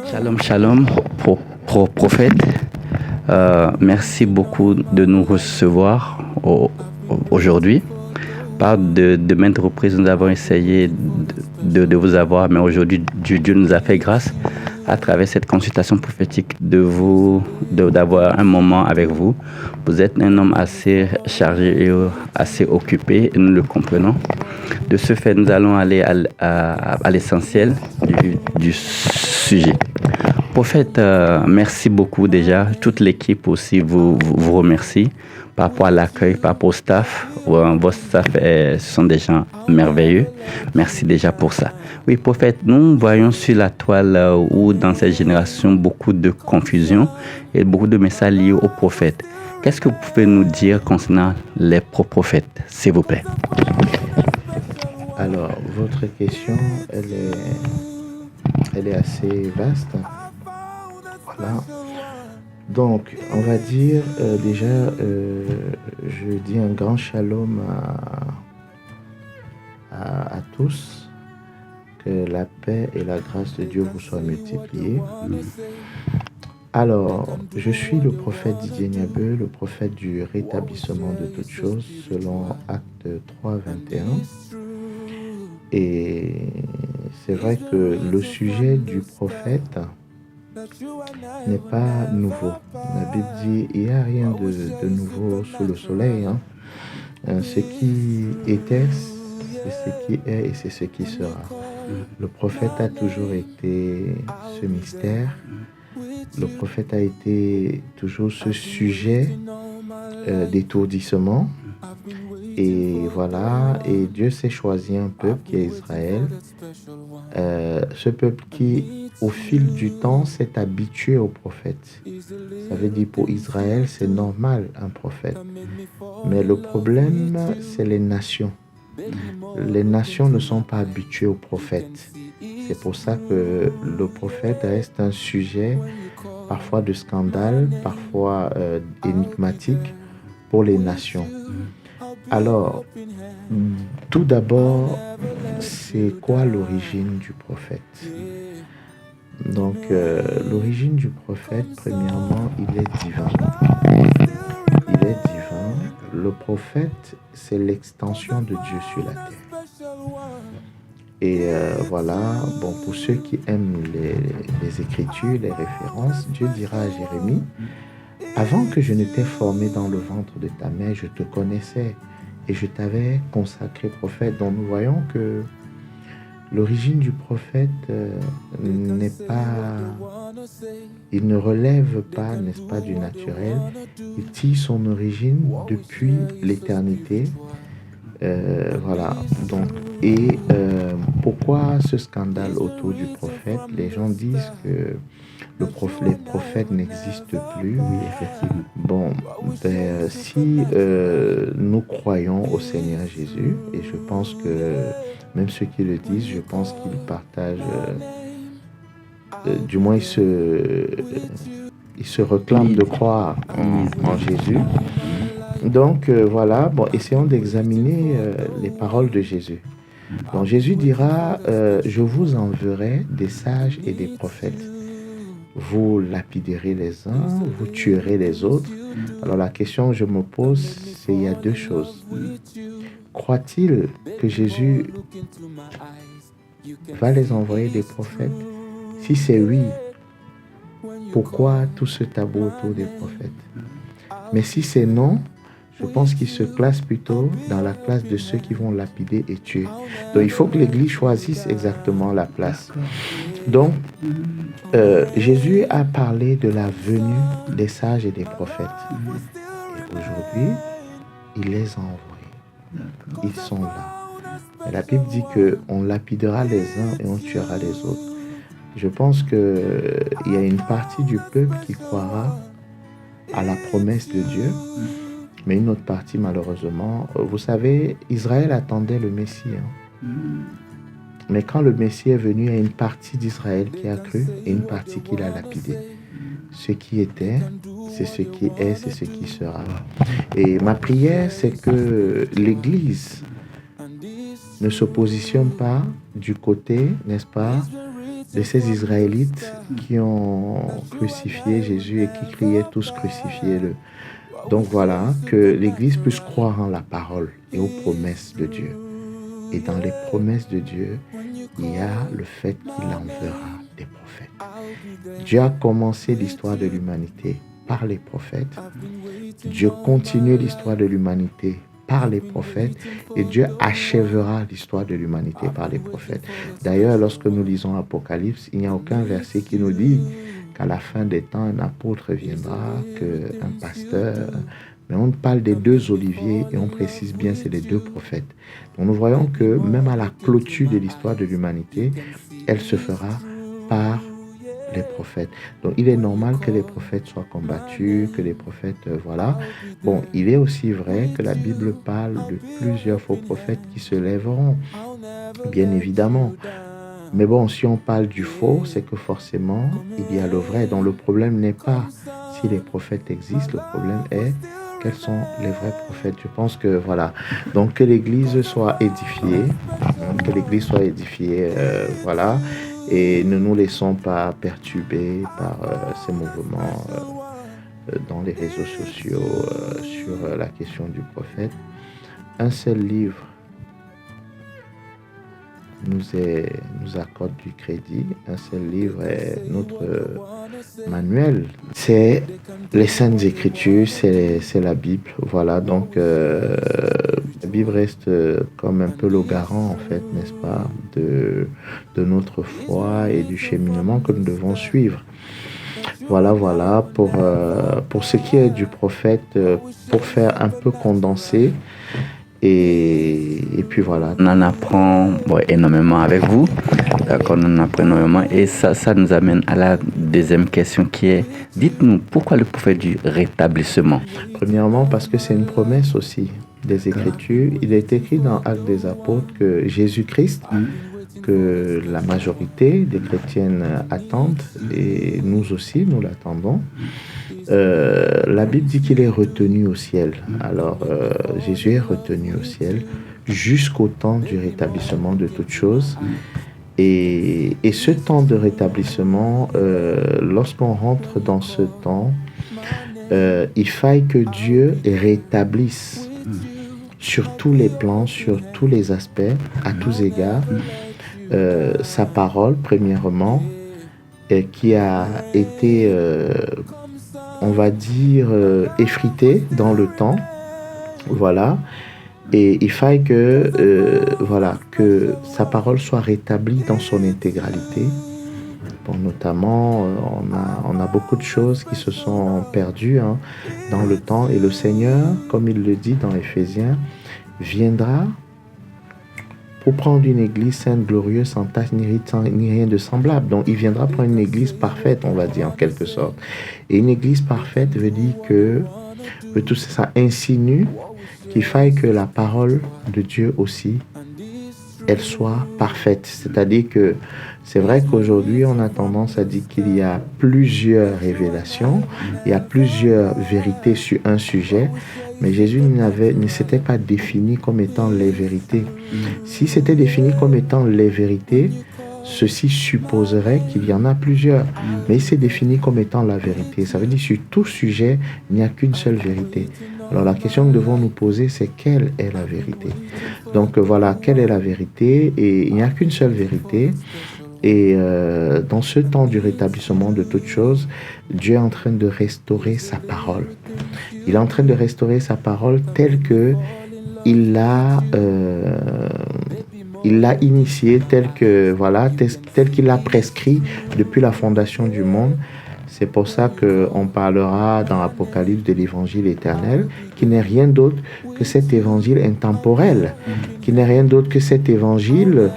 Shalom, shalom, prophète. Merci beaucoup de nous recevoir aujourd'hui. Par de maintes reprises, nous avons essayé de vous avoir, mais aujourd'hui, Dieu nous a fait grâce à travers cette consultation prophétique d'avoir un moment avec vous. Vous êtes un homme assez chargé et assez occupé, et nous le comprenons. De ce fait, nous allons aller à l'essentiel du sujet. Prophète, merci beaucoup déjà. Toute l'équipe aussi vous remercie par rapport à l'accueil, par rapport au staff. Vos staff ce sont des gens merveilleux. Merci déjà pour ça. Oui, prophète, nous voyons sur la toile ou dans cette génération beaucoup de confusion et beaucoup de messages liés aux prophètes. Qu'est-ce que vous pouvez nous dire concernant les prophètes, s'il vous plaît? Alors, votre question, elle est assez vaste. Voilà. Donc, on va dire déjà, je dis un grand shalom à tous. Que la paix et la grâce de Dieu vous soient multipliées. Alors, je suis le prophète Didier Niabeu, le prophète du rétablissement de toutes choses, selon Acte 3, 21. Et c'est vrai que le sujet du prophète n'est pas nouveau. La Bible dit il n'y a rien de nouveau sous le soleil. Ce qui était, c'est ce qui est et c'est ce qui sera. Le prophète a toujours été ce mystère. Le prophète a été toujours ce sujet d'étourdissement. Et voilà, et Dieu s'est choisi un peuple qui est Israël. Ce peuple qui, au fil du temps, s'est habitué au prophète. Ça veut dire pour Israël, c'est normal un prophète. Mais le problème, c'est les nations. Les nations ne sont pas habituées au prophète. C'est pour ça que le prophète reste un sujet parfois de scandale, parfois énigmatique pour les nations. Alors, tout d'abord, c'est quoi l'origine du prophète? Donc, l'origine du prophète, premièrement, il est divin. Il est divin. Le prophète, c'est l'extension de Dieu sur la terre. Et voilà, bon, pour ceux qui aiment les Écritures, les références, Dieu dira à Jérémie, avant que je ne t'ai formé dans le ventre de ta mère, je te connaissais et je t'avais consacré prophète. Donc nous voyons que l'origine du prophète n'est pas, il ne relève pas, n'est-ce pas, du naturel. Il tire son origine depuis l'éternité. Voilà. Donc, et pourquoi ce scandale autour du prophète? Les gens disent que les prophètes n'existent plus. Oui, effectivement. Bon, si nous croyons au Seigneur Jésus, et je pense que même ceux qui le disent, je pense qu'ils partagent, du moins ils se réclament de croire en Jésus. Donc voilà, bon, essayons d'examiner les paroles de Jésus. Donc Jésus dira, je vous enverrai des sages et des prophètes. Vous lapiderez les uns, vous tuerez les autres. Alors la question que je me pose, c'est il y a deux choses. Croit-il que Jésus va les envoyer des prophètes? Si c'est oui, pourquoi tout ce tabou autour des prophètes? Mais si c'est non, je pense qu'il se classe plutôt dans la classe de ceux qui vont lapider et tuer. Donc il faut que l'Église choisisse exactement la place. Donc, Jésus a parlé de la venue des sages et des prophètes. Et aujourd'hui, il les a envoyés. Ils sont là. Et la Bible dit qu'on lapidera les uns et on tuera les autres. Je pense qu'il y a une partie du peuple qui croira à la promesse de Dieu, mais une autre partie, malheureusement, vous savez, Israël attendait le Messie. Mais quand le Messie est venu, il y a une partie d'Israël qui a cru et une partie qui l'a lapidé. Ce qui était, c'est ce qui est, c'est ce qui sera. Et ma prière, c'est que l'Église ne se positionne pas du côté, n'est-ce pas, de ces Israélites qui ont crucifié Jésus et qui criaient tous crucifiez-le. Donc voilà, que l'Église puisse croire en la parole et aux promesses de Dieu. Et dans les promesses de Dieu, il y a le fait qu'il enverra des prophètes. Dieu a commencé l'histoire de l'humanité par les prophètes. Dieu continue l'histoire de l'humanité par les prophètes et Dieu achèvera l'histoire de l'humanité par les prophètes. D'ailleurs, lorsque nous lisons Apocalypse, il n'y a aucun verset qui nous dit qu'à la fin des temps, un apôtre viendra, qu'un pasteur... Mais on parle des deux oliviers et on précise bien c'est les deux prophètes. Donc nous voyons que même à la clôture de l'histoire de l'humanité, elle se fera par les prophètes. Donc il est normal que les prophètes soient combattus, que les prophètes, voilà. Bon, il est aussi vrai que la Bible parle de plusieurs faux prophètes qui se lèveront, bien évidemment. Mais bon, si on parle du faux, c'est que forcément, il y a le vrai. Donc le problème n'est pas si les prophètes existent, le problème est quels sont les vrais prophètes. Je pense que voilà. Donc que l'Église soit édifiée, voilà. Et ne nous laissons pas perturber par ces mouvements dans les réseaux sociaux sur la question du prophète. Un seul livre nous accorde du crédit. Un seul livre est notre manuel. C'est les Saintes Écritures, c'est la Bible. Voilà, donc la Bible reste comme un peu le garant, en fait, n'est-ce pas, de notre foi et du cheminement que nous devons suivre. Voilà, pour ce qui est du prophète, pour faire un peu condensé, et puis voilà. On en apprend énormément avec vous. D'accord, on en apprend énormément. Et ça nous amène à la deuxième question qui est, dites-nous, pourquoi le prophète du rétablissement? Premièrement, parce que c'est une promesse aussi des Écritures. Il est écrit dans Actes des Apôtres que Jésus-Christ, que la majorité des chrétiennes attendent, et nous aussi, nous l'attendons. La Bible dit qu'il est retenu au ciel. Alors, Jésus est retenu au ciel jusqu'au temps du rétablissement de toutes choses. Et ce temps de rétablissement, lorsqu'on rentre dans ce temps, il faille que Dieu rétablisse sur tous les plans, sur tous les aspects, à tous égards, sa parole, premièrement, qui a été... on va dire, effritée dans le temps, voilà, et il faille que, que sa parole soit rétablie dans son intégralité. Bon, notamment, on a beaucoup de choses qui se sont perdues dans le temps, et le Seigneur, comme il le dit dans Éphésiens, viendra pour prendre une église sainte, glorieuse, sans tache ni rien de semblable. Donc, il viendra prendre une église parfaite, on va dire, en quelque sorte. Et une église parfaite veut dire que tout ça insinue qu'il faille que la parole de Dieu aussi, elle soit parfaite. C'est-à-dire que c'est vrai qu'aujourd'hui, on a tendance à dire qu'il y a plusieurs révélations, il y a plusieurs vérités sur un sujet, mais Jésus ne s'était pas défini comme étant les vérités. Si c'était défini comme étant les vérités, ceci supposerait qu'il y en a plusieurs. Mais il s'est défini comme étant la vérité. Ça veut dire que sur tout sujet, il n'y a qu'une seule vérité. Alors la question que nous devons nous poser, c'est quelle est la vérité? Donc voilà, quelle est la vérité? Et il n'y a qu'une seule vérité. Et dans ce temps du rétablissement de toutes choses, Dieu est en train de restaurer sa parole. Il est en train de restaurer sa parole telle que il l'a initiée, tel qu'il l'a prescrit depuis la fondation du monde. C'est pour ça qu'on parlera dans l'Apocalypse de l'évangile éternel, qui n'est rien d'autre que cet évangile intemporel, qui n'est rien d'autre que cet évangile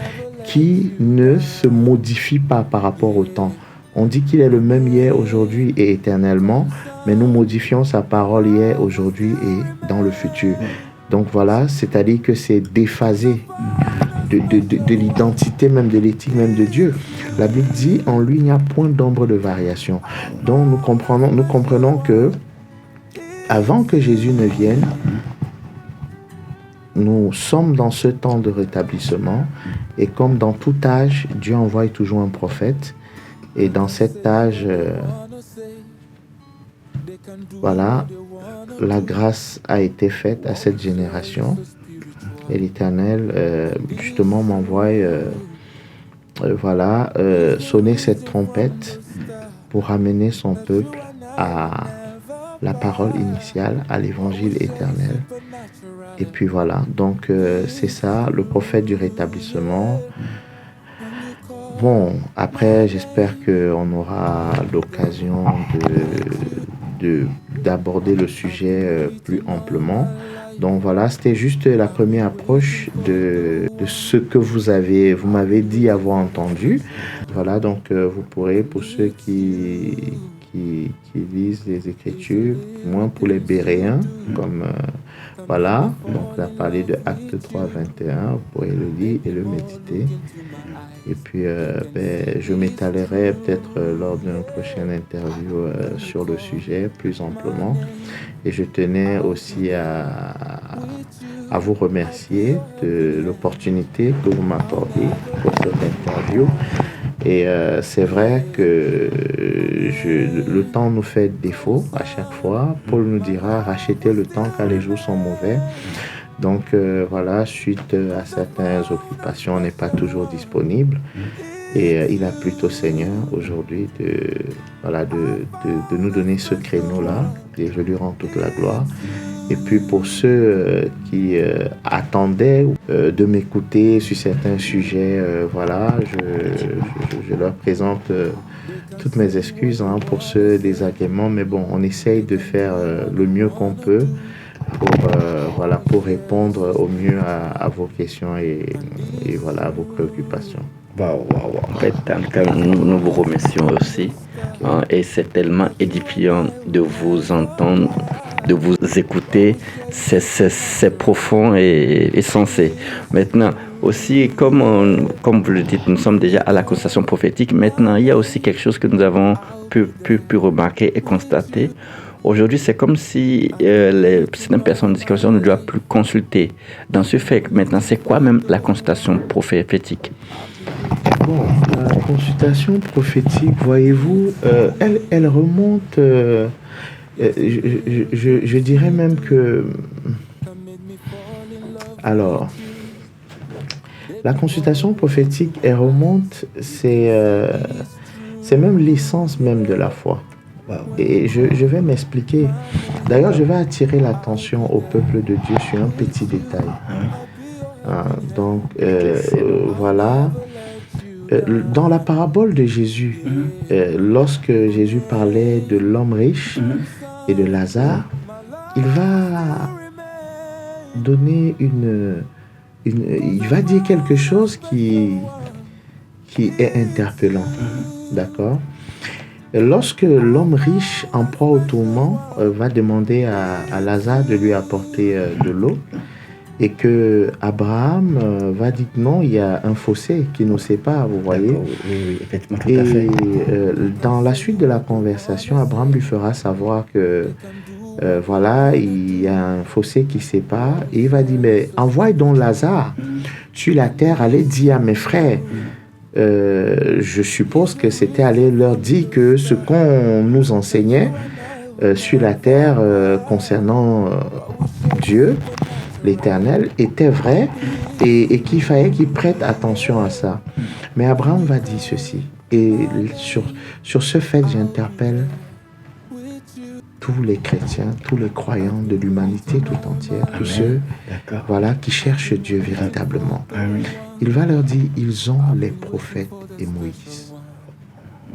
qui ne se modifie pas par rapport au temps. On dit qu'il est le même hier, aujourd'hui et éternellement, mais nous modifions sa parole hier, aujourd'hui et dans le futur. Donc voilà, c'est-à-dire que c'est déphasé de l'identité, même de l'éthique, même de Dieu. La Bible dit, en lui, il n'y a point d'ombre de variation. Donc nous comprenons que avant que Jésus ne vienne, nous sommes dans ce temps de rétablissement et comme dans tout âge, Dieu envoie toujours un prophète. Et dans cet âge, voilà, la grâce a été faite à cette génération. Et l'Éternel, justement, m'envoie sonner cette trompette pour ramener son peuple à la parole initiale, à l'évangile éternel. Et puis voilà, donc c'est ça, le prophète du rétablissement. Bon, après, j'espère qu'on aura l'occasion d'aborder le sujet plus amplement. Donc voilà, c'était juste la première approche de ce que vous m'avez dit avoir entendu. Voilà, donc vous pourrez, pour ceux qui lisent les Écritures, moins pour les Béréens, comme voilà, donc on a parlé de Acte 3, 21, vous pourrez le lire et le méditer. Et puis, je m'étalerai peut-être lors d'une prochaine interview sur le sujet plus amplement. Et je tenais aussi à vous remercier de l'opportunité que vous m'accordez pour cette interview. Et c'est vrai que le temps nous fait défaut à chaque fois. Paul nous dira, rachetez le temps car les jours sont mauvais. Donc voilà, suite à certaines occupations, on n'est pas toujours disponible. Et il a plutôt Seigneur aujourd'hui de nous donner ce créneau-là. Et je lui rends toute la gloire. Et puis pour ceux qui attendaient de m'écouter sur certains sujets, je leur présente toutes mes excuses pour ce désagrément. Mais bon, on essaye de faire le mieux qu'on peut pour répondre au mieux à vos questions et à vos préoccupations. En fait, nous vous remercions aussi. Et c'est tellement édifiant de vous entendre, de vous écouter. C'est profond et sensé. Maintenant, aussi, comme vous le dites, nous sommes déjà à la constatation prophétique. Maintenant, il y a aussi quelque chose que nous avons pu remarquer et constater. Aujourd'hui, c'est comme si certaines personnes disent qu'on ne doit plus consulter. Dans ce fait, maintenant, c'est quoi même la consultation prophétique? Bon, la consultation prophétique, voyez-vous, elle remonte, je dirais même que... Alors, la consultation prophétique, elle remonte, c'est même l'essence même de la foi. Et je vais m'expliquer. D'ailleurs, je vais attirer l'attention au peuple de Dieu sur un petit détail. Voilà. Dans la parabole de Jésus, lorsque Jésus parlait de l'homme riche et de Lazare, il va donner il va dire quelque chose qui est interpellant. D'accord? Lorsque l'homme riche en proie au tourment va demander à Lazare de lui apporter de l'eau, et que Abraham va dire non, il y a un fossé qui nous sépare, vous voyez. Oui, effectivement, tout à fait. Dans la suite de la conversation, Abraham lui fera savoir que il y a un fossé qui sépare, et il va dire, mais envoie donc Lazare sur la terre, allez dire à mes frères. Je suppose que c'était aller leur dire que ce qu'on nous enseignait sur la terre concernant Dieu, l'Éternel, était vrai et qu'il fallait qu'ils prêtent attention à ça. Mais Abraham va dire ceci. Et sur ce fait, j'interpelle tous les chrétiens, tous les croyants de l'humanité tout entière, tous ceux qui cherchent Dieu véritablement. Amen. Il va leur dire, ils ont les prophètes et Moïse.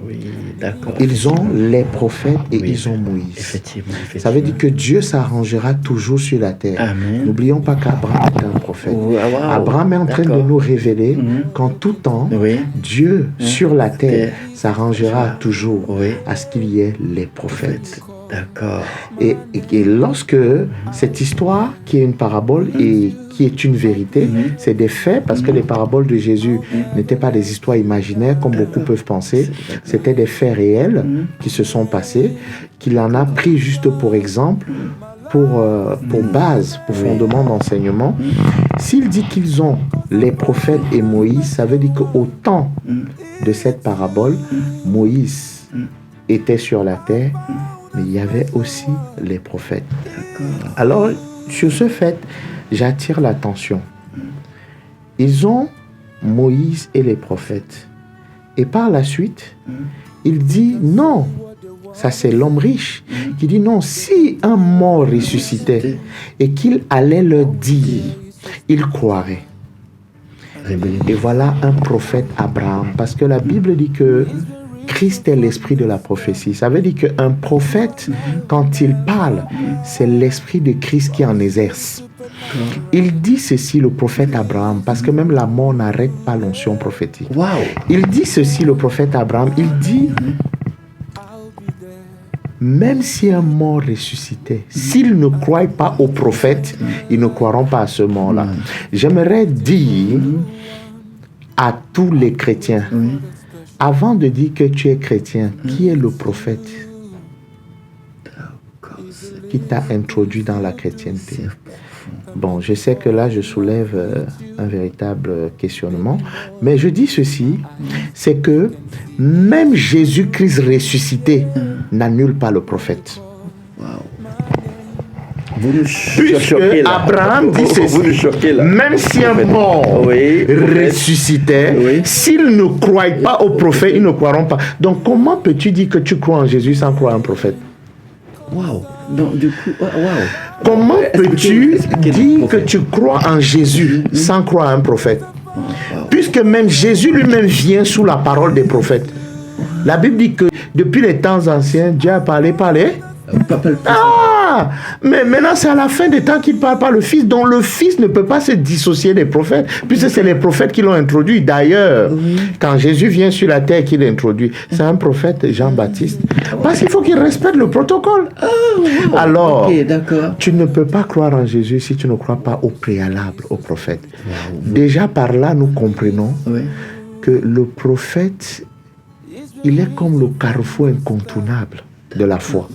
Oui, d'accord. Ils ont les prophètes et ils ont Moïse. Effectivement. Ça veut dire que Dieu s'arrangera toujours sur la terre. Amen. N'oublions pas qu'Abraham est un prophète. Abraham est en train de nous révéler qu'en tout temps, Dieu sur la terre s'arrangera toujours à ce qu'il y ait les prophètes. D'accord. Et lorsque cette histoire, qui est une parabole et qui est une vérité, c'est des faits, parce que les paraboles de Jésus n'étaient pas des histoires imaginaires, comme beaucoup peuvent penser, c'était des faits réels qui se sont passés, qu'il en a pris juste pour exemple, pour base, pour fondement d'enseignement. S'il dit qu'ils ont les prophètes et Moïse, ça veut dire qu'au temps de cette parabole, Moïse était sur la terre, mais il y avait aussi les prophètes. Alors, sur ce fait, j'attire l'attention. Ils ont Moïse et les prophètes. Et par la suite, il dit non. Ça, c'est l'homme riche qui dit non. Si un mort ressuscitait et qu'il allait leur dire, ils croiraient. Et voilà un prophète Abraham. Parce que la Bible dit que Christ est l'esprit de la prophétie. Ça veut dire qu'un prophète, quand il parle, c'est l'esprit de Christ qui en exerce. Il dit ceci, le prophète Abraham, parce que même la mort n'arrête pas l'onction prophétique. Wow. Il dit ceci, le prophète Abraham, il dit, même si un mort ressuscitait, s'ils ne croient pas au prophète, ils ne croiront pas à ce mort-là. J'aimerais dire à tous les chrétiens, avant de dire que tu es chrétien, qui est le prophète qui t'a introduit dans la chrétienté? Bon, je sais que là, je soulève un véritable questionnement, mais je dis ceci, c'est que même Jésus-Christ ressuscité n'annule pas le prophète. Puisque Abraham dit ceci, même si un mort ressuscitait, s'ils ne croient pas au prophète, ils ne croiront pas. Donc, comment peux-tu dire que tu crois en Jésus sans croire en un prophète? Donc, du coup, comment peux-tu dire que tu crois en Jésus sans croire en un prophète? Puisque même Jésus lui-même vient sous la parole des prophètes. La Bible dit que depuis les temps anciens, Dieu a parlé. Mais maintenant c'est à la fin des temps qu'il parle par le Fils, dont le Fils ne peut pas se dissocier des prophètes, puisque c'est les prophètes qui l'ont introduit. D'ailleurs, quand Jésus vient sur la terre qu'il introduit, c'est un prophète, Jean-Baptiste, parce qu'il faut qu'il respecte le protocole. Alors, tu ne peux pas croire en Jésus si tu ne crois pas au préalable, au prophète. Déjà par là, nous comprenons que le prophète, il est comme le carrefour incontournable de la foi.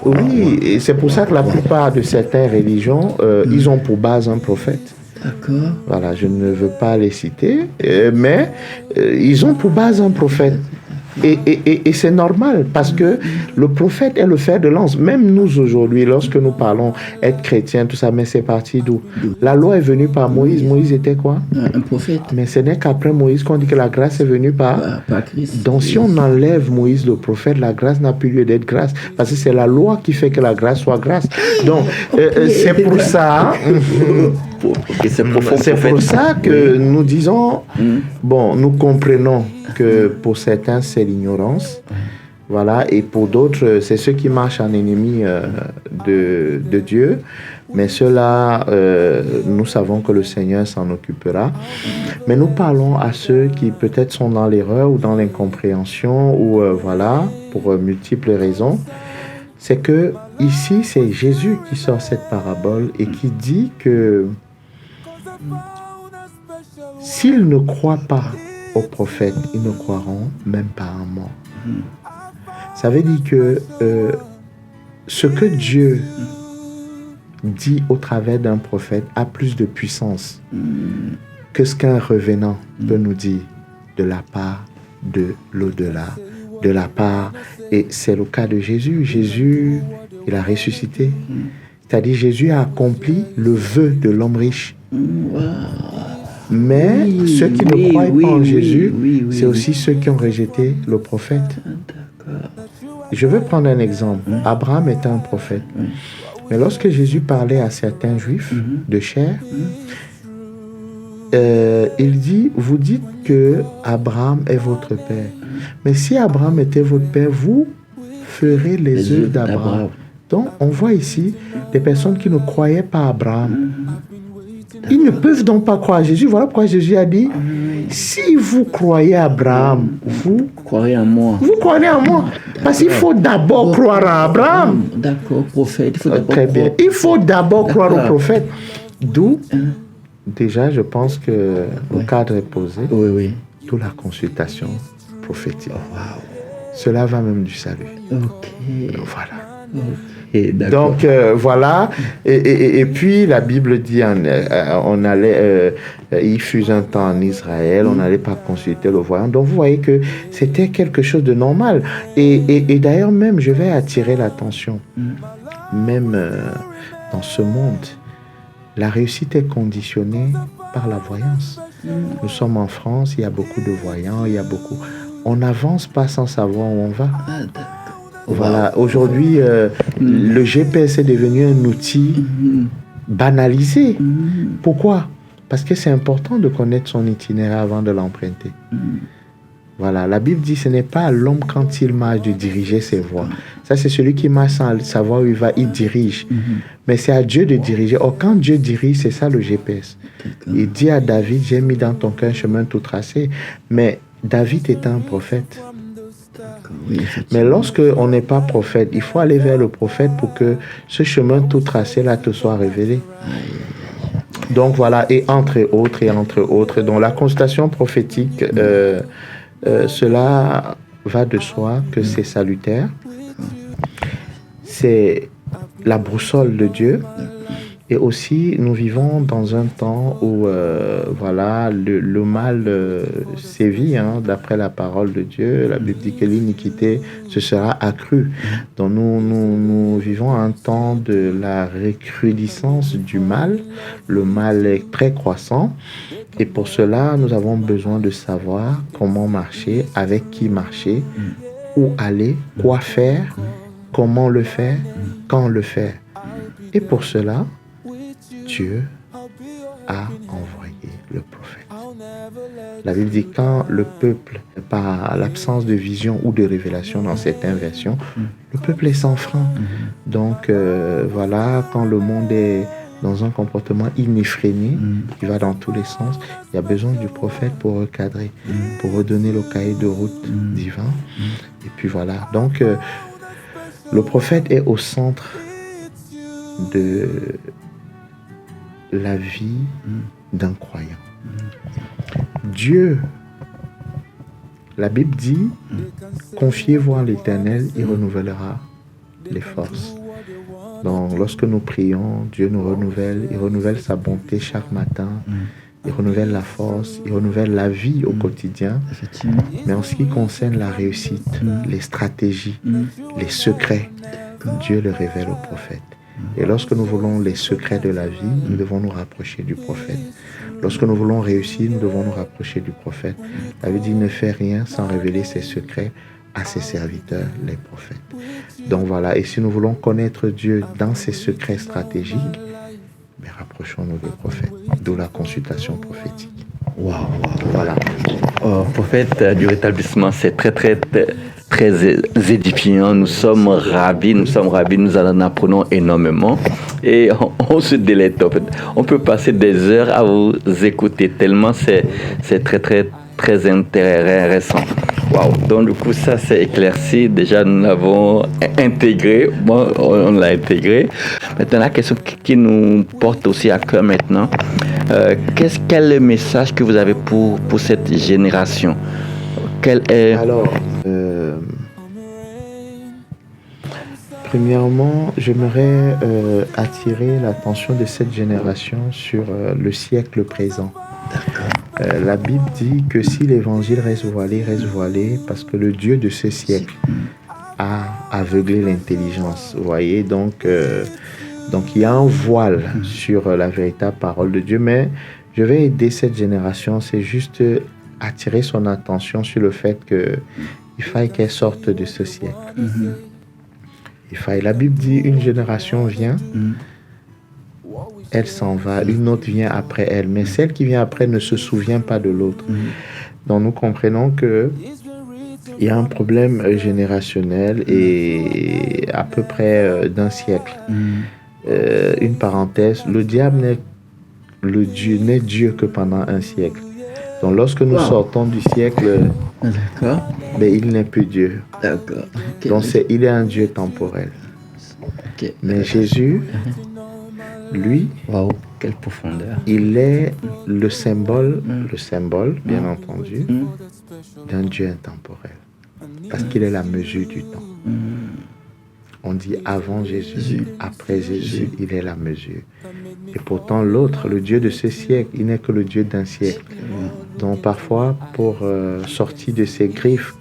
Oui, et c'est pour ça que la plupart de certaines religions, ils ont pour base un prophète. D'accord. Voilà, je ne veux pas les citer, mais ils ont pour base un prophète. Et c'est normal, parce que le prophète est le fer de lance. Même nous aujourd'hui, lorsque nous parlons être chrétiens, tout ça, mais c'est parti d'où? La loi est venue par Moïse. Moïse était quoi? Un prophète. Mais ce n'est qu'après Moïse qu'on dit que la grâce est venue par Christ. Donc si on enlève Moïse le prophète, la grâce n'a plus lieu d'être grâce, parce que c'est la loi qui fait que la grâce soit grâce. Donc c'est pour ça pour ça que nous disons, bon, nous comprenons que pour certains c'est l'ignorance, voilà, et pour d'autres c'est ceux qui marchent en ennemi de Dieu, mais ceux-là, nous savons que le Seigneur s'en occupera. Mais nous parlons à ceux qui peut-être sont dans l'erreur ou dans l'incompréhension, ou voilà, pour multiples raisons. C'est que ici c'est Jésus qui sort cette parabole et qui dit que s'ils ne croient pas aux prophètes, ils ne croiront même pas à un mort. Ça veut dire que ce que Dieu dit au travers d'un prophète a plus de puissance que ce qu'un revenant peut nous dire de la part de l'au-delà, de la part, et c'est le cas de Jésus. Jésus, il a ressuscité. C'est-à-dire Jésus a accompli le vœu de l'homme riche. Mais ceux qui ne croient pas en Jésus, c'est aussi ceux qui ont rejeté le prophète. Je veux prendre un exemple. Abraham était un prophète. Mais lorsque Jésus parlait à certains juifs de chair, il dit, vous dites que Abraham est votre père. Mais si Abraham était votre père, vous ferez les œuvres d'Abraham. Donc, on voit ici des personnes qui ne croyaient pas à Abraham. Ils ne peuvent donc pas croire à Jésus. Voilà pourquoi Jésus a dit, si vous croyez à Abraham, vous croyez en moi. Vous croyez en moi. Parce qu'il faut d'abord croire à Abraham. D'accord, prophète. Il faut d'abord très bien. Il faut d'abord croire au prophète. D'où, déjà, je pense que le cadre est posé. D'où la consultation prophétique. Cela va même du salut. Ok. Donc, voilà. Et d'accord. Donc voilà, et puis la Bible dit, on allait, il fut un temps en Israël, on n'allait pas consulter le voyant. Donc vous voyez que c'était quelque chose de normal. Et d'ailleurs même, je vais attirer l'attention, même dans ce monde, la réussite est conditionnée par la voyance. Nous sommes en France, il y a beaucoup de voyants, il y a beaucoup... On n'avance pas sans savoir où on va. Ah, d'accord. Voilà, aujourd'hui, le GPS est devenu un outil banalisé. Pourquoi? Parce que c'est important de connaître son itinéraire avant de l'emprunter. Voilà, la Bible dit ce n'est pas à l'homme quand il marche de diriger ses voies. Ça, c'est celui qui marche sans savoir où il va, il dirige. Mais c'est à Dieu de diriger. Or, quand Dieu dirige, c'est ça le GPS. Il dit à David, j'ai mis dans ton cœur un chemin tout tracé. Mais David était un prophète. Oui, Mais lorsque on n'est pas prophète, il faut aller vers le prophète pour que ce chemin tout tracé là te soit révélé. Donc voilà, et entre autres. Donc la consultation prophétique, cela va de soi que c'est salutaire. C'est la boussole de Dieu. Et aussi, nous vivons dans un temps où voilà, le mal sévit, hein, d'après la parole de Dieu. La Bible dit que l'iniquité se sera accrue. Donc nous vivons un temps de la recrudescence du mal. Le mal est très croissant. Et pour cela, nous avons besoin de savoir comment marcher, avec qui marcher, où aller, quoi faire, comment le faire, quand le faire. Et pour cela, Dieu a envoyé le prophète. La Bible dit quand le peuple, par l'absence de vision ou de révélation dans certaines versions, le peuple est sans frein. Donc voilà, quand le monde est dans un comportement ineffréné, qui va dans tous les sens, il y a besoin du prophète pour recadrer, pour redonner le cahier de route divin. Et puis voilà, donc le prophète est au centre de la vie d'un croyant. Dieu, la Bible dit, confiez-vous en l'Éternel, il renouvellera les forces. Donc lorsque nous prions, Dieu nous renouvelle, il renouvelle sa bonté chaque matin, il renouvelle la force, il renouvelle la vie au quotidien. Mais en ce qui concerne la réussite, les stratégies, les secrets, Dieu le révèle au prophète. Et lorsque nous voulons les secrets de la vie, nous devons nous rapprocher du prophète. Lorsque nous voulons réussir, nous devons nous rapprocher du prophète. La Bible dit, ne fait rien sans révéler ses secrets à ses serviteurs, les prophètes. Donc voilà, et si nous voulons connaître Dieu dans ses secrets stratégiques, mais rapprochons-nous des prophètes, d'où la consultation prophétique. Waouh, voilà. Prophète du rétablissement, c'est très édifiant. Nous sommes ravis, nous en apprenons énormément et on se délecte. En fait. On peut passer des heures à vous écouter tellement c'est très intéressant. Waouh. Donc du coup ça c'est éclairci. Déjà nous l'avons intégré. Bon, on l'a intégré. Maintenant la question qui nous porte aussi à cœur maintenant. Quel est le message que vous avez pour cette génération? Quel est... Alors, premièrement, j'aimerais attirer l'attention de cette génération sur le siècle présent. D'accord. La Bible dit que si l'évangile reste voilé parce que le Dieu de ce siècle a aveuglé l'intelligence. Vous voyez, donc il y a un voile sur la véritable parole de Dieu, mais je vais aider cette génération, c'est juste attirer son attention sur le fait qu'il faille qu'elle sorte de ce siècle. La Bible dit, une génération vient, elle s'en va, une autre vient après elle, mais celle qui vient après ne se souvient pas de l'autre. Donc nous comprenons que il y a un problème générationnel et à peu près d'un siècle. Une parenthèse, le diable n'est Dieu que pendant un siècle. Donc lorsque nous sortons du siècle, il n'est plus Dieu. D'accord. Okay. Donc il est un Dieu temporel. Okay. Mais Jésus, lui, quelle profondeur. Il est le symbole, bien entendu, d'un Dieu intemporel. Parce qu'il est la mesure du temps. On dit avant Jésus, après Jésus, il est la mesure. Et pourtant l'autre, le Dieu de ce siècle, il n'est que le Dieu d'un siècle. Donc parfois, pour sortir de ses griffes,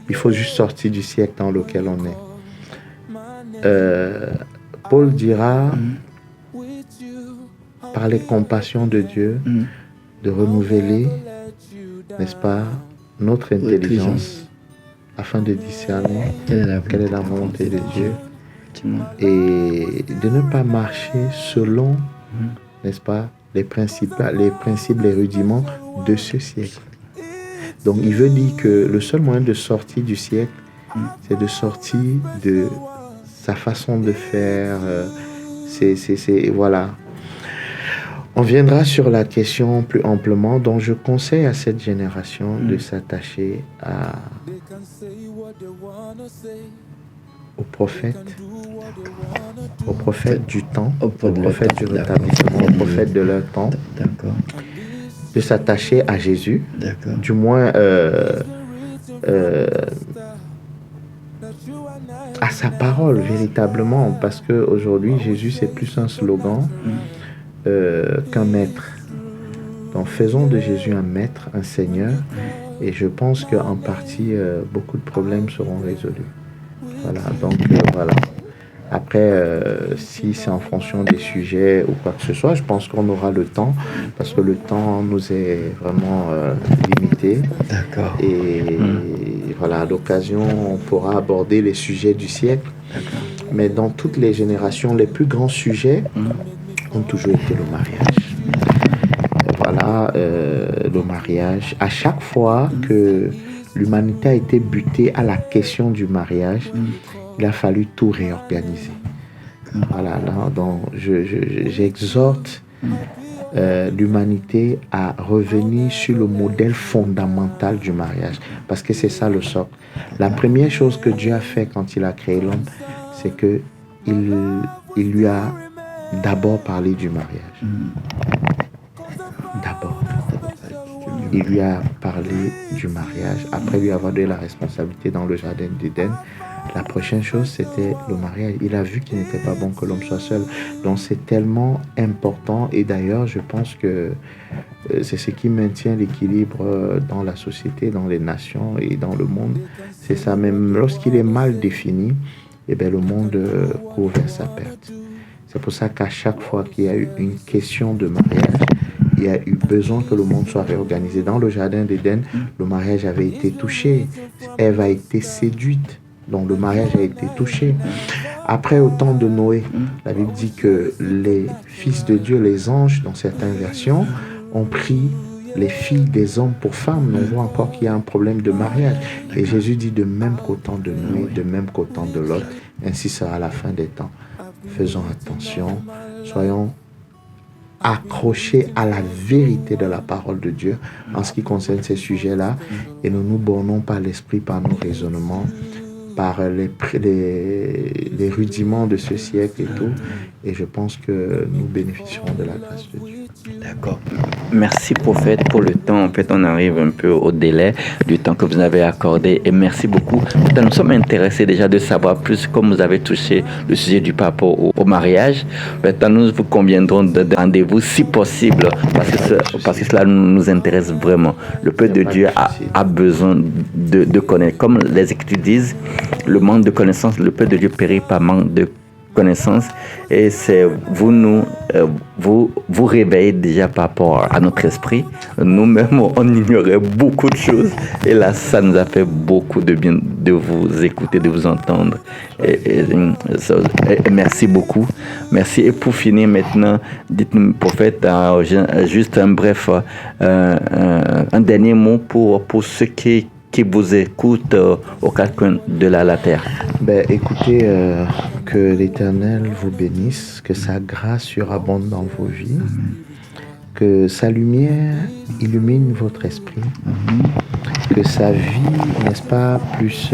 il faut juste sortir du siècle dans lequel on est. Paul dira, par les compassions de Dieu, de renouveler, n'est-ce pas, notre intelligence, afin de discerner quelle est la volonté de Dieu, et de ne pas marcher selon, n'est-ce pas, les principes, les rudiments de ce siècle. Donc il veut dire que le seul moyen de sortir du siècle, c'est de sortir de sa façon de faire. Voilà. On viendra sur la question plus amplement, donc je conseille à cette génération de s'attacher aux prophètes du temps, aux prophètes du rétablissement, aux prophètes de leur temps, de s'attacher à Jésus, du moins à sa parole véritablement, parce qu'aujourd'hui Jésus c'est plus un slogan qu'un maître. Donc faisons de Jésus un maître, un Seigneur, et je pense qu'en partie beaucoup de problèmes seront résolus. Voilà, donc voilà. Après, si c'est en fonction des sujets ou quoi que ce soit, je pense qu'on aura le temps, parce que le temps nous est vraiment limité. D'accord. Et voilà, à l'occasion, on pourra aborder les sujets du siècle. D'accord. Mais dans toutes les générations, les plus grands sujets ont toujours été le mariage. Voilà, le mariage. À chaque fois que l'humanité a été butée à la question du mariage, il a fallu tout réorganiser. Voilà, là, donc j'exhorte l'humanité à revenir sur le modèle fondamental du mariage, parce que c'est ça le socle. La première chose que Dieu a fait quand il a créé l'homme, c'est que il lui a d'abord parlé du mariage. D'abord. Il lui a parlé du mariage, après lui avoir donné la responsabilité dans le jardin d'Éden. La prochaine chose, c'était le mariage. Il a vu qu'il n'était pas bon que l'homme soit seul. Donc c'est tellement important, et d'ailleurs je pense que c'est ce qui maintient l'équilibre dans la société, dans les nations et dans le monde. C'est ça, même lorsqu'il est mal défini, eh bien, le monde court vers sa perte. C'est pour ça qu'à chaque fois qu'il y a eu une question de mariage, il y a eu besoin que le monde soit réorganisé. Dans le jardin d'Éden, le mariage avait été touché. Ève a été séduite. Donc le mariage a été touché. Après, au temps de Noé, la Bible dit que les fils de Dieu, les anges, dans certaines versions, ont pris les filles des hommes pour femmes. On voit encore qu'il y a un problème de mariage. Et Jésus dit de même qu'au temps de Noé, de même qu'au temps de Lot, ainsi sera la fin des temps. Faisons attention, soyons accrochés à la vérité de la parole de Dieu en ce qui concerne ces sujets-là, et ne nous bornons pas l'esprit par nos raisonnements, par les rudiments de ce siècle et tout, et je pense que nous bénéficierons de la grâce de Dieu. D'accord. Merci prophète pour le temps. En fait, on arrive un peu au délai du temps que vous avez accordé, et merci beaucoup. Nous sommes intéressés déjà de savoir plus, comme vous avez touché le sujet du par rapport au mariage. Maintenant, nous vous conviendrons de rendez-vous si possible, parce que cela nous intéresse vraiment. Le peuple de Dieu a besoin de connaître. Comme les Écritures disent, le manque de connaissance, le peuple de Dieu périt par manque de connaissance, et c'est vous réveillez déjà par rapport à notre esprit. Nous-mêmes, on ignorait beaucoup de choses, et là, ça nous a fait beaucoup de bien de vous écouter, de vous entendre. Et merci beaucoup. Merci. Et pour finir maintenant, dites-nous, prophète, juste un bref, un dernier mot pour ceux qui vous écoutent aux quatre coins de la terre. Écoutez, que l'Éternel vous bénisse, que sa grâce surabonde dans vos vies, que sa lumière illumine votre esprit, que sa vie, n'est-ce pas, plus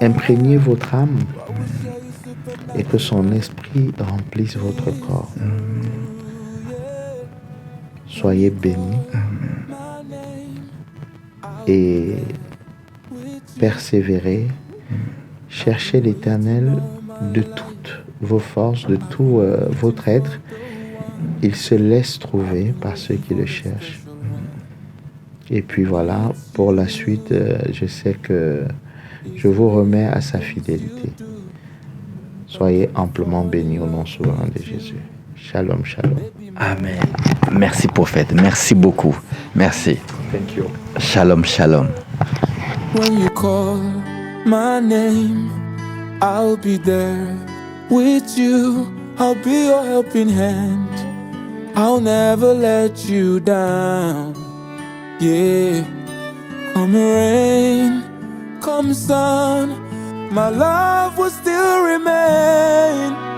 imprégner votre âme, et que son esprit remplisse votre corps. Soyez bénis, et persévérez, cherchez l'Éternel de toutes vos forces, de tout votre être. Il se laisse trouver par ceux qui le cherchent. Et puis voilà, pour la suite, je sais que je vous remets à sa fidélité. Soyez amplement bénis au nom souverain de Jésus. Shalom, shalom. Amen. Merci prophète, merci beaucoup. Merci. Thank you. Shalom, shalom. When you call my name, I'll be there with you. I'll be your helping hand. I'll never let you down. Yeah. Come rain, come sun, my love will still remain.